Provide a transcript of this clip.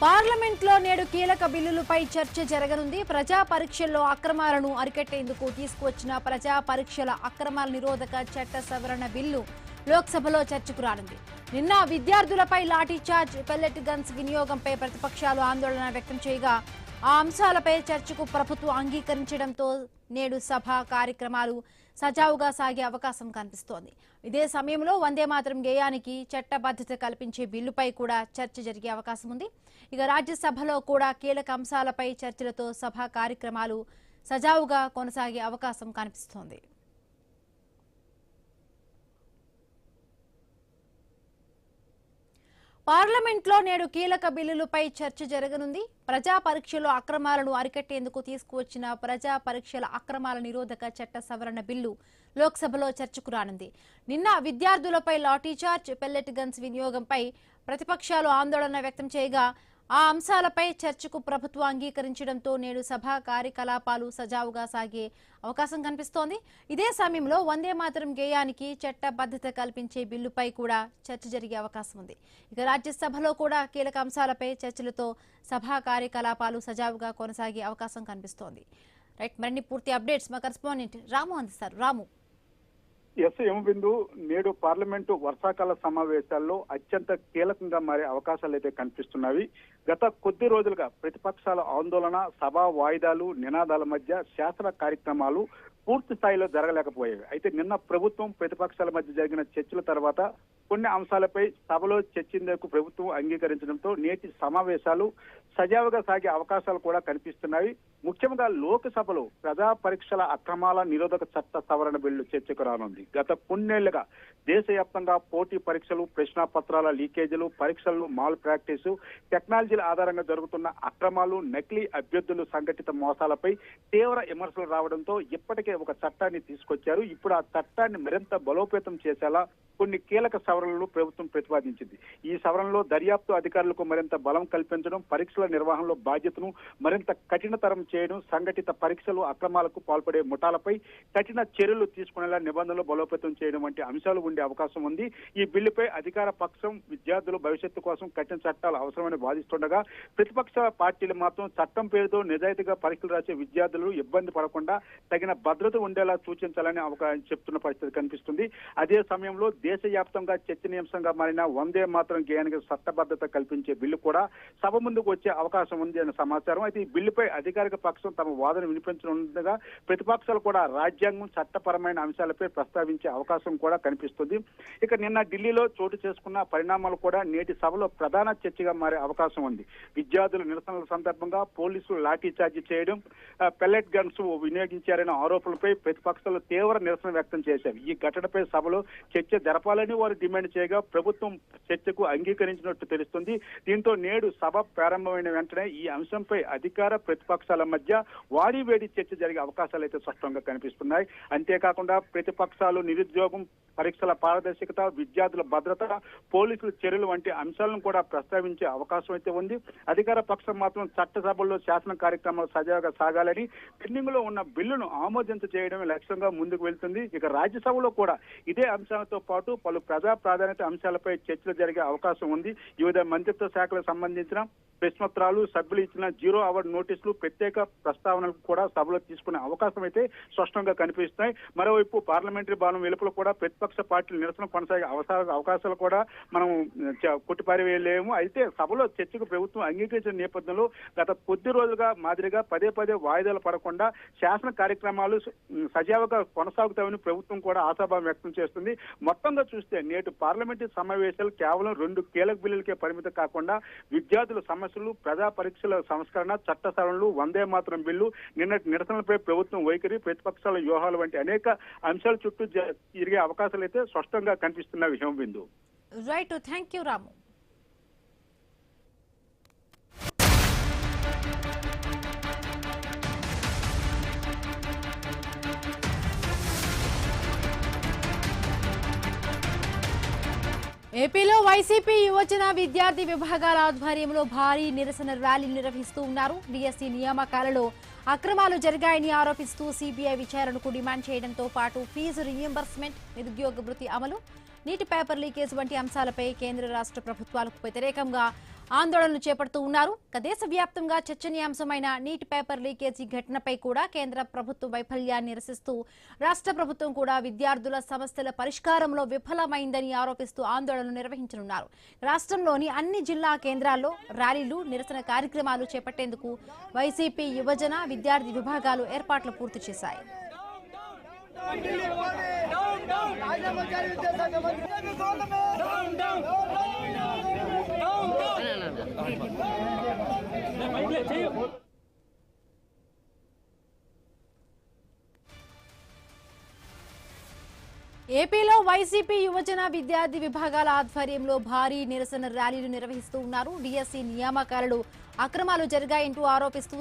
పార్లమెంట్లో నేడు కీలక బిల్లులపై చర్చ జరగనుంది. ప్రజా పరీక్షల్లో అక్రమాలను అరికట్టేందుకు తీసుకువచ్చిన ప్రజా పరీక్షల అక్రమాల నిరోధక చట్ట సవరణ బిల్లు లోక్సభలో చర్చకు రానుంది. నిన్న విద్యార్థులపై లాఠీచార్జ్, పెల్లెట్ గన్స్ వినియోగంపై ప్రతిపక్షాలు ఆందోళన వ్యక్తం చేయగా ఆ అంశాలపై చర్చకు ప్రభుత్వం అంగీకరించడంతో నేడు సభ కార్యక్రమాలు సజావుగా సాగే అవకాశం కనిపిస్తోంది. ఇదే సమయంలో వందే మాతరం గేయానికి చట్టబద్ధత కల్పించే బిల్లుపై కూడా చర్చ జరిగే అవకాశం ఉంది. ఇక రాజ్యసభలో కూడా కీలక అంశాలపై చర్చలతో సభ కార్యక్రమాలు సజావుగా కొనసాగే అవకాశం కనిపిస్తోంది. పార్లమెంట్లో నేడు కీలక బిల్లులపై చర్చ జరగనుంది. ప్రజా పరీక్షల్లో అక్రమాలను అరికట్టేందుకు తీసుకువచ్చిన ప్రజా పరీక్షల అక్రమాల నిరోధక చట్ట సవరణ బిల్లు లోక్సభలో చర్చకు రానుంది. నిన్న విద్యార్థులపై లాఠీచార్జ్, పెల్లెట్ గన్స్ వినియోగంపై ప్రతిపక్షాలు ఆందోళన వ్యక్తం చేయగా ఆ అంశాలపై చర్చకు ప్రభుత్వం అంగీకరించడంతో నేడు సభ కార్యకలాపాలు సజావుగా సాగే అవకాశం కనిపిస్తోంది. ఇదే సమయంలో వందే మాతరం గేయానికి చట్టబద్ధత కల్పించే బిల్లుపై కూడా చర్చ జరిగే అవకాశం ఉంది. ఇక రాజ్యసభలో కూడా కీలక అంశాలపై చర్చలతో సభ కార్యకలాపాలు సజావుగా కొనసాగే అవకాశం కనిపిస్తోంది. రైట్, మరిన్ని పూర్తి అప్డేట్స్ మా కరెస్పాండెంట్ రాము అందిస్తారు. రాము. బిందు, నేడు పార్లమెంటు వర్షాకాల సమావేశాల్లో అత్యంత కీలకంగా మారే అవకాశాలు అయితే కనిపిస్తున్నవి. గత కొద్ది రోజులుగా ప్రతిపక్షాల ఆందోళన, సభా వాయిదాలు, నినాదాల మధ్య శాసన కార్యక్రమాలు పూర్తి స్థాయిలో జరగలేకపోయాయి. అయితే నిన్న ప్రభుత్వం ప్రతిపక్షాల మధ్య జరిగిన చర్చల తర్వాత కొన్ని అంశాలపై సభలో చర్చించేందుకు ప్రభుత్వం అంగీకరించడంతో నేటి సమావేశాలు సజావుగా సాగే అవకాశాలు కూడా కనిపిస్తున్నాయి. ముఖ్యంగా లోక్సభలో ప్రజా పరీక్షల అక్రమాల నిరోధక చట్ట సవరణ బిల్లు చర్చకు రానుంది. గత కొన్నేళ్లుగా దేశవ్యాప్తంగా పోటీ పరీక్షలు, ప్రశ్నాపత్రాల లీకేజీలు, పరీక్షల్లో మాల్ ప్రాక్టీసు, టెక్నాలజీల ఆధారంగా జరుగుతున్న అక్రమాలు, నకిలీ అభ్యర్థులు, సంఘటిత మోసాలపై తీవ్ర విమర్శలు రావడంతో ఇప్పటికే ఒక చట్టాన్ని తీసుకొచ్చారు. ఇప్పుడు ఆ చట్టాన్ని మరింత బలోపేతం చేసేలా కొన్ని కీలక సవరణలు ప్రభుత్వం ప్రతిపాదించింది. ఈ సవరణలో దర్యాప్తు అధికారులకు మరింత బలం కల్పించడం, పరీక్షల నిర్వహణలో బాధ్యతను మరింత కఠినతరం చేయడం, సంఘటిత పరీక్షలు అక్రమాలకు పాల్పడే ముఠాలపై కఠిన చర్యలు తీసుకునేలా నిబంధనలు బలోపేతం చేయడం వంటి అంశాలు ఉండే అవకాశం ఉంది. ఈ బిల్లుపై అధికార పక్షం విద్యార్థుల భవిష్యత్తు కోసం కఠిన చట్టాలు అవసరమని వాదిస్తుండగా, ప్రతిపక్ష పార్టీలు మాత్రం చట్టం పేరుతో నిజాయితీగా పరీక్షలు రాసే విద్యార్థులు ఇబ్బంది పడకుండా తగిన భద్రత ఉండేలా సూచించాలని చెప్తున్న పరిస్థితి కనిపిస్తుంది. అదే సమయంలో దేశవ్యాప్తంగా చర్చనీయాంశంగా మారిన వందే మాతరం గేయానికి చట్టబద్ధత కల్పించే బిల్లు కూడా సభ ముందుకు వచ్చే అవకాశం ఉంది అనే సమాచారం. అయితే ఈ బిల్లుపై అధికారిక పక్షం తమ వాదన వినిపించనుండగా ప్రతిపక్షాలు కూడా రాజ్యాంగం, చట్టపరమైన అంశాలపై ప్రస్తావించే అవకాశం కూడా కనిపిస్తుంది. ఇక నిన్న ఢిల్లీలో చోటు చేసుకున్న పరిణామాలు కూడా నేటి సభలో ప్రధాన చర్చగా మారే అవకాశం ఉంది. విద్యార్థుల నిరసనల సందర్భంగా పోలీసులు లాఠీ చార్జీ చేయడం, పెల్లెట్ గన్స్ వినియోగించారనే ఆరోపణలపై ప్రతిపక్షాలు తీవ్ర నిరసన వ్యక్తం చేశారు. ఈ ఘటనపై సభలో చర్చ జరపాలని వారు డిమాండ్ చేయగా ప్రభుత్వం చర్చకు అంగీకరించినట్టు తెలుస్తుంది. దీంతో నేడు సభ ప్రారంభమైన వెంటనే ఈ అంశంపై అధికార ప్రతిపక్షాల మధ్య వాడివేడి చర్చ జరిగే అవకాశాలు అయితే స్పష్టంగా కనిపిస్తున్నాయి. అంతేకాకుండా ప్రతిపక్షాలు నిరుద్యోగం, పరీక్షల పారదర్శకత, విద్యార్థుల భద్రత, పోలీసుల చర్యలు వంటి అంశాలను కూడా ప్రస్తావించే అవకాశం అయితే ఉంది. అధికార పక్షం మాత్రం చట్టసభల్లో శాసన కార్యక్రమాలు సజావుగా సాగాలని, పెండింగ్ లో ఉన్న బిల్లును ఆమోదించ చేయడమే లక్ష్యంగా ముందుకు వెళ్తుంది. ఇక రాజ్యసభలో కూడా ఇదే అంశాలతో పాటు పలు ప్రజా ప్రాధాన్యత అంశాలపై చర్చలు జరిగే అవకాశం ఉంది. వివిధ మంత్రిత్వ శాఖలకు సంబంధించిన ప్రశ్నోత్తరాలు, సభ్యులు ఇచ్చిన 0 అవర్ నోటీసులు, ప్రత్యేక ప్రస్తావనలకు కూడా సభలో తీసుకునే అవకాశం అయితే స్పష్టంగా కనిపిస్తున్నాయి. మరోవైపు పార్లమెంటరీ భవనం వెలుపల కూడా ప్రతిపక్ష పార్టీలు నిరసన కొనసాగే అవకాశాలు కూడా మనం కొట్టిపారేయలేము. అయితే సభలో చర్చకు ప్రభుత్వం అంగీకరించిన నేపథ్యంలో గత కొద్ది రోజులుగా మాదిరిగా పదే వాయిదాలు పడకుండా శాసన కార్యక్రమాలు సజావుగా కొనసాగుతామని ప్రభుత్వం కూడా ఆశాభావం వ్యక్తం చేస్తుంది. మొత్తంగా చూస్తే నేటి పార్లమెంటరీ సమావేశాలు కేవలం 2 కీలక బిల్లులకే పరిమితం కాకుండా విద్యార్థుల సమస్యలు, ప్రజా పరీక్షల సంస్కరణ, చట్ట సవరణలు, వందే మాతరం బిల్లు, నిన్నటి నిరసనలపై ప్రభుత్వం వైఖరి, ప్రతిపక్షాల వ్యూహాలు వంటి అనేక అంశాల చుట్టూ తిరిగే అవకాశాలు అయితే స్పష్టంగా కనిపిస్తున్న విషయం బిందు. రైట్, థ్యాంక్ యూ రాము. ఏపీలో వైసీపీ యువజన విద్యార్థి విభాగాల ఆధ్వర్యంలో భారీ నిరసన ర్యాలీలు నిర్వహిస్తూ ఉన్నారు. డిఎస్సి నియామకాలలో అక్రమాలు జరిగాయని ఆరోపిస్తూ సిబిఐ విచారణకు డిమాండ్ చేయడంతో పాటు ఫీజు రీయింబర్స్మెంట్, నిరుద్యోగ భృతి అమలు, నీటి పేపర్ లీకేజ్ వంటి అంశాలపై కేంద్ర రాష్ట్ర ప్రభుత్వాలకు వ్యతిరేకంగా ఆందోళనలు చేపడుతూ ఉన్నారు. దేశవ్యాప్తంగా చర్చనీయాంశమైన నీట్ పేపర్ లీకేజీ ఘటనపై కూడా కేంద్ర ప్రభుత్వ వైఫల్యాన్ని నిరసిస్తూ రాష్ట్ర ప్రభుత్వం కూడా విద్యార్థుల సమస్యల పరిష్కారంలో విఫలమైందని ఆరోపిస్తూ ఆందోళనలు నిర్వహించనున్నారు. రాష్ట్రంలోని అన్ని జిల్లా కేంద్రాల్లో ర్యాలీలు, నిరసన కార్యక్రమాలు చేపట్టేందుకు వైసీపీ యువజన విద్యార్థి విభాగాలు ఏర్పాట్లు పూర్తి చేశాయి. ఏపీలో వైసీపీ యువజన విద్యార్థి విభాగాల ఆధ్వర్యంలో భారీ నిరసన ర్యాలీలు నిర్వహిస్తూ ఉన్నారు. డిఎస్సి నియామకాలలో అక్రమాలు జరిగాయంటూ ఆరోపిస్తూ